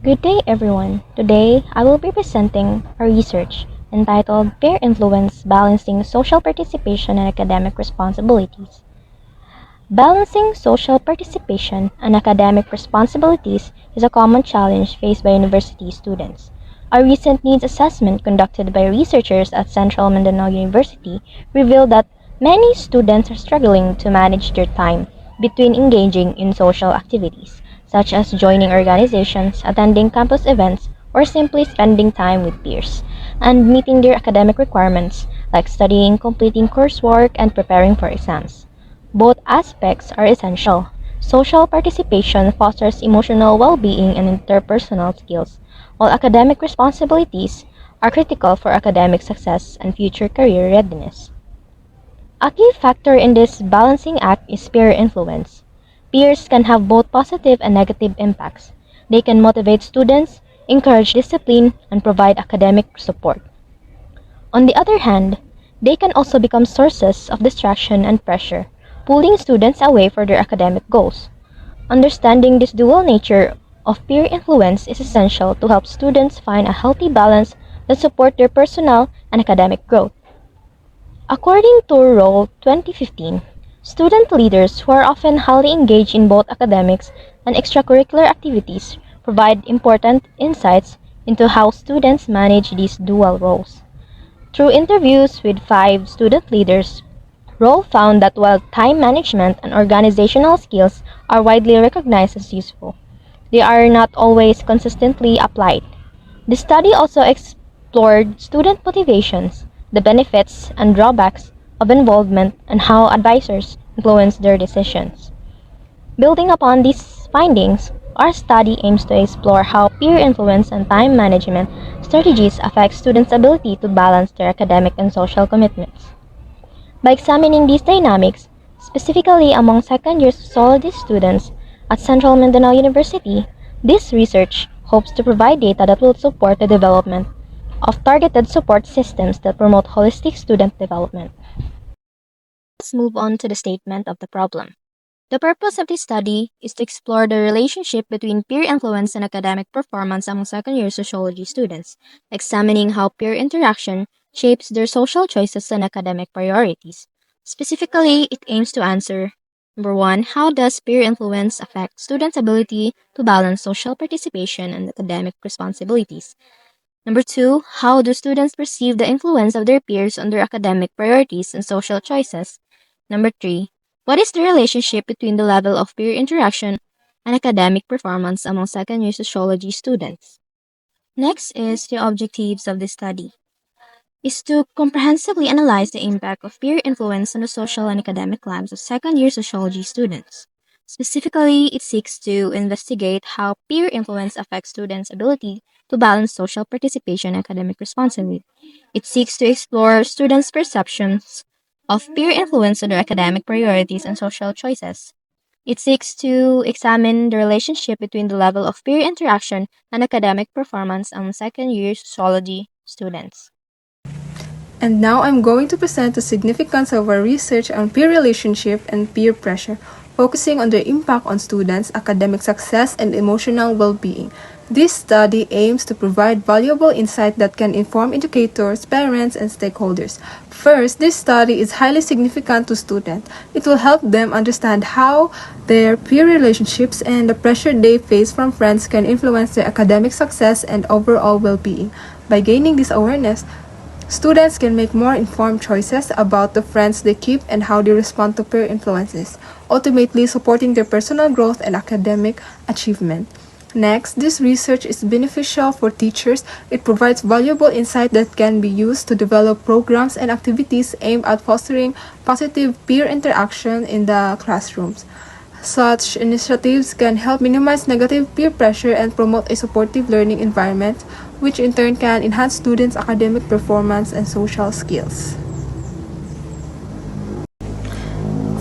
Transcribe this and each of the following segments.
Good day, everyone. Today, I will be presenting a research entitled Peer Influence Balancing Social Participation and Academic Responsibilities. Balancing social participation and academic responsibilities is a common challenge faced by university students. A recent needs assessment conducted by researchers at Central Mindanao University revealed that many students are struggling to manage their time between engaging in social activities, such as joining organizations, attending campus events, or simply spending time with peers, and meeting their academic requirements like studying, completing coursework, and preparing for exams. Both aspects are essential. Social participation fosters emotional well-being and interpersonal skills, while academic responsibilities are critical for academic success and future career readiness. A key factor in this balancing act is peer influence. Peers can have both positive and negative impacts. They can motivate students, encourage discipline, and provide academic support. On the other hand, they can also become sources of distraction and pressure, pulling students away from their academic goals. Understanding this dual nature of peer influence is essential to help students find a healthy balance that support their personal and academic growth. According to Roll 2015, student leaders who are often highly engaged in both academics and extracurricular activities provide important insights into how students manage these dual roles. Through interviews with 5 student leaders, Roll found that while time management and organizational skills are widely recognized as useful, they are not always consistently applied. The study also explored student motivations, the benefits and drawbacks of involvement, and how advisors influence their decisions. Building upon these findings, our study aims to explore how peer influence and time management strategies affect students' ability to balance their academic and social commitments. By examining these dynamics, specifically among second-year sociology students at Central Mindanao University, this research hopes to provide data that will support the development of targeted support systems that promote holistic student development. Let's move on to the statement of the problem. The purpose of this study is to explore the relationship between peer influence and academic performance among second-year sociology students, examining how peer interaction shapes their social choices and academic priorities. Specifically, it aims to answer number 1, how does peer influence affect students' ability to balance social participation and academic responsibilities? Number 2, how do students perceive the influence of their peers on their academic priorities and social choices? Number 3, what is the relationship between the level of peer interaction and academic performance among second year sociology students? Next is the objectives of the study. Is to comprehensively analyze the impact of peer influence on the social and academic lives of second year sociology students. Specifically, it seeks to investigate how peer influence affects students' ability to balance social participation and academic responsibility. It seeks to explore students' perceptions of peer influence on their academic priorities and social choices. It seeks to examine the relationship between the level of peer interaction and academic performance among second year sociology students. And now I'm going to present the significance of our research on peer relationship and peer pressure, focusing on their impact on students' academic success and emotional well-being. This study aims to provide valuable insight that can inform educators, parents, and stakeholders. First, this study is highly significant to students. It will help them understand how their peer relationships and the pressure they face from friends can influence their academic success and overall well-being. By gaining this awareness, students can make more informed choices about the friends they keep and how they respond to peer influences, ultimately supporting their personal growth and academic achievement. Next, this research is beneficial for teachers. It provides valuable insight that can be used to develop programs and activities aimed at fostering positive peer interaction in the classrooms. Such initiatives can help minimize negative peer pressure and promote a supportive learning environment, which in turn can enhance students' academic performance and social skills.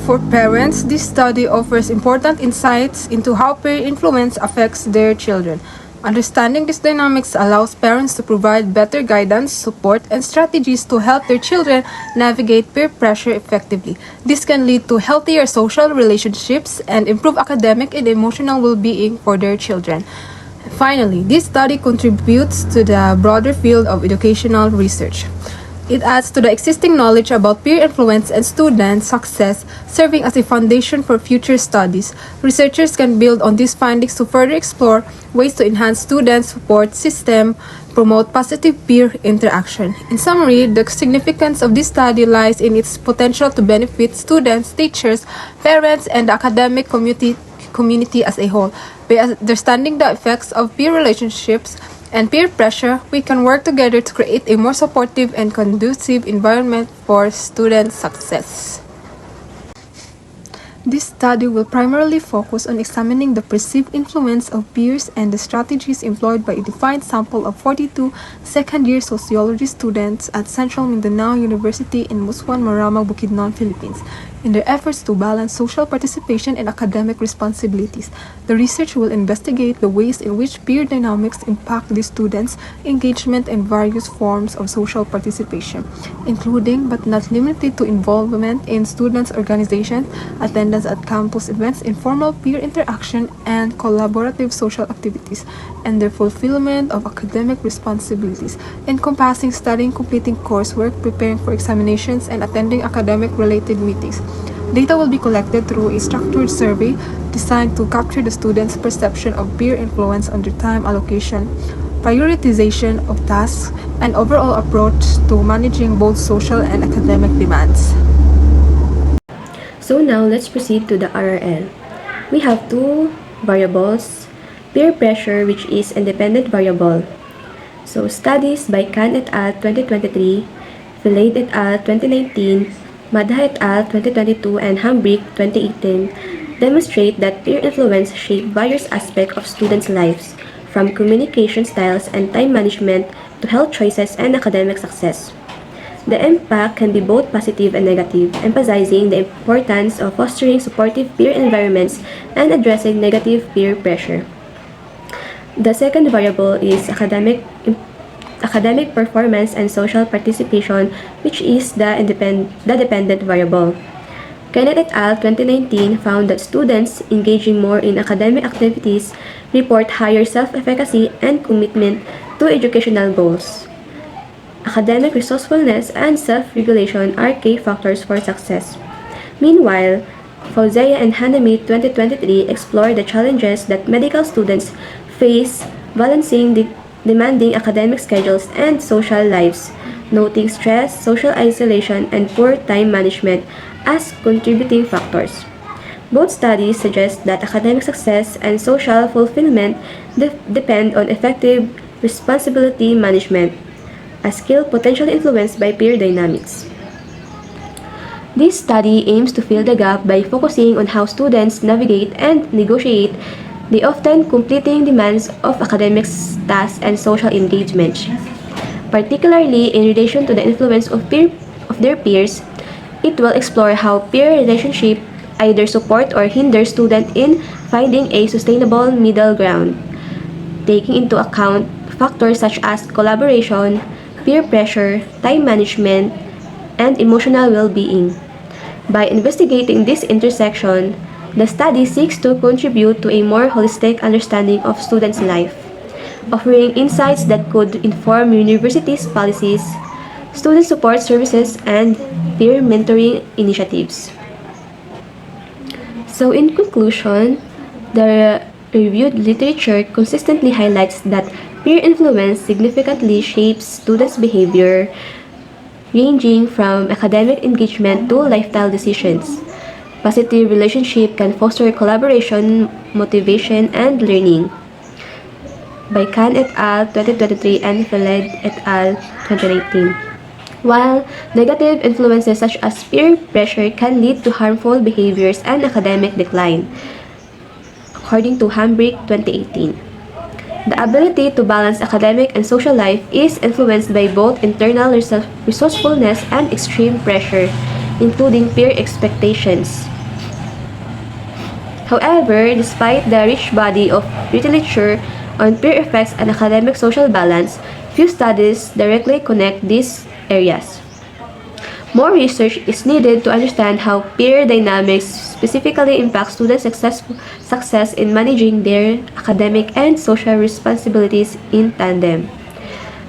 For parents, this study offers important insights into how peer influence affects their children. Understanding these dynamics allows parents to provide better guidance, support, and strategies to help their children navigate peer pressure effectively. This can lead to healthier social relationships and improve academic and emotional well-being for their children. Finally, this study contributes to the broader field of educational research. It adds to the existing knowledge about peer influence and student success, serving as a foundation for future studies. Researchers can build on these findings to further explore ways to enhance student support system, promote positive peer interaction. In summary, the significance of this study lies in its potential to benefit students, teachers, parents, and the academic community as a whole. By understanding the effects of peer relationships and peer pressure, we can work together to create a more supportive and conducive environment for student success. This study will primarily focus on examining the perceived influence of peers and the strategies employed by a defined sample of 42 second-year sociology students at Central Mindanao University in Muswan, Maramag, Bukidnon, Philippines, in their efforts to balance social participation and academic responsibilities. The research will investigate the ways in which peer dynamics impact the students' engagement in various forms of social participation, including but not limited to involvement in students' organizations, attendance at campus events, informal peer interaction, and collaborative social activities, and their fulfillment of academic responsibilities, encompassing studying, completing coursework, preparing for examinations, and attending academic-related meetings. Data will be collected through a structured survey designed to capture the students' perception of peer influence on their time allocation, prioritization of tasks, and overall approach to managing both social and academic demands. So now let's proceed to the RRL. We have two variables, peer pressure, which is independent variable. So studies by Khan et al. 2023, Filade et al. 2019, Madha et al. 2022, and Hambrick 2018 demonstrate that peer influence shapes various aspects of students' lives, from communication styles and time management to health choices and academic success. The impact can be both positive and negative, emphasizing the importance of fostering supportive peer environments and addressing negative peer pressure. The second variable is academic performance and social participation, which is the dependent variable. Kenneth et al. 2019 found that students engaging more in academic activities report higher self-efficacy and commitment to educational goals. Academic resourcefulness and self-regulation are key factors for success. Meanwhile, Fauzea and Hanami 2023 explore the challenges that medical students face balancing the demanding academic schedules and social lives, noting stress, social isolation, and poor time management as contributing factors. Both studies suggest that academic success and social fulfillment depend on effective responsibility management, a skill potentially influenced by peer dynamics. This study aims to fill the gap by focusing on how students navigate and negotiate the often completing demands of academic tasks and social engagement. Particularly in relation to the influence of their peers, it will explore how peer relationships either support or hinder students in finding a sustainable middle ground, taking into account factors such as collaboration, peer pressure, time management, and emotional well-being. By investigating this intersection, the study seeks to contribute to a more holistic understanding of students' life, offering insights that could inform universities' policies, student support services, and peer mentoring initiatives. So in conclusion, the reviewed literature consistently highlights that peer influence significantly shapes students' behavior, ranging from academic engagement to lifestyle decisions. Positive relationship can foster collaboration, motivation, and learning. By Khan et al. 2023 and Filade et al. 2019. While negative influences such as peer pressure can lead to harmful behaviors and academic decline, according to Hambrick 2018. The ability to balance academic and social life is influenced by both internal resourcefulness and extreme pressure, including peer expectations. However, despite the rich body of literature on peer effects and academic social balance, few studies directly connect these areas. More research is needed to understand how peer dynamics specifically impact students' success in managing their academic and social responsibilities in tandem.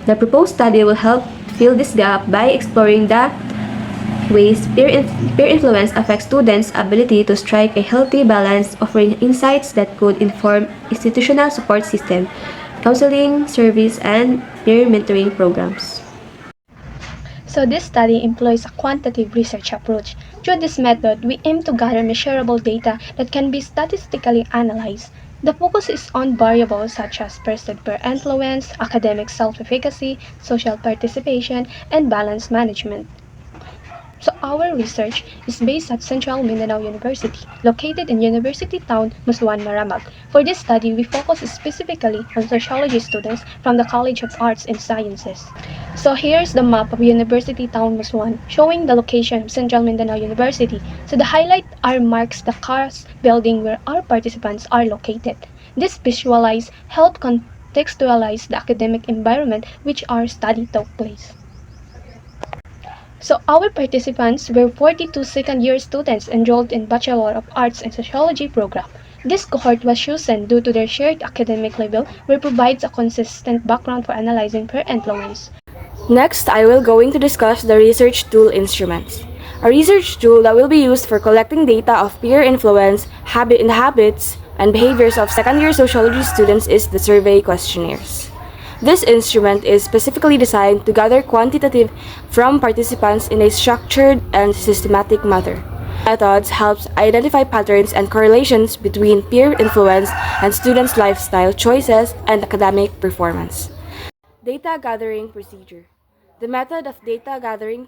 The proposed study will help fill this gap by exploring the ways peer influence affects students' ability to strike a healthy balance, offering insights that could inform institutional support system, counseling, service, and peer mentoring programs. So this study employs a quantitative research approach. Through this method, we aim to gather measurable data that can be statistically analyzed. The focus is on variables such as perceived peer influence, academic self-efficacy, social participation, and balance management. So our research is based at Central Mindanao University, located in University Town, Muswan, Maramag. For this study, we focus specifically on sociology students from the College of Arts and Sciences. So here's the map of University Town, Muswan, showing the location of Central Mindanao University. So the highlight are marks the CARS building where our participants are located. This visualize help contextualize the academic environment which our study took place. So our participants were 42 second-year students enrolled in Bachelor of Arts and Sociology program. This cohort was chosen due to their shared academic level, which provides a consistent background for analyzing peer influence. Next, I will going to discuss the research tool instruments. A research tool that will be used for collecting data of peer influence, habits, and behaviors of second-year sociology students is the survey questionnaires. This instrument is specifically designed to gather quantitative from participants in a structured and systematic manner. Methods helps identify patterns and correlations between peer influence and students' lifestyle choices and academic performance. Data gathering procedure. The method of data gathering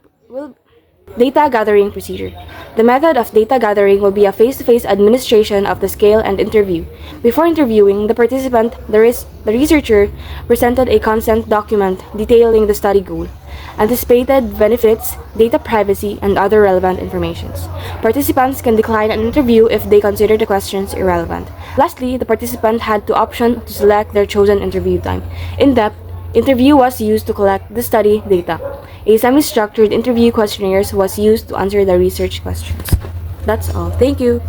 will be a face-to-face administration of the scale and interview. Before interviewing the participant, the researcher presented a consent document detailing the study goal, anticipated benefits, data privacy, and other relevant information. Participants can decline an interview if they consider the questions irrelevant. Lastly, the participant had the option to select their chosen interview time. In-depth interview was used to collect the study data. A semi-structured interview questionnaire was used to answer the research questions. That's all. Thank you.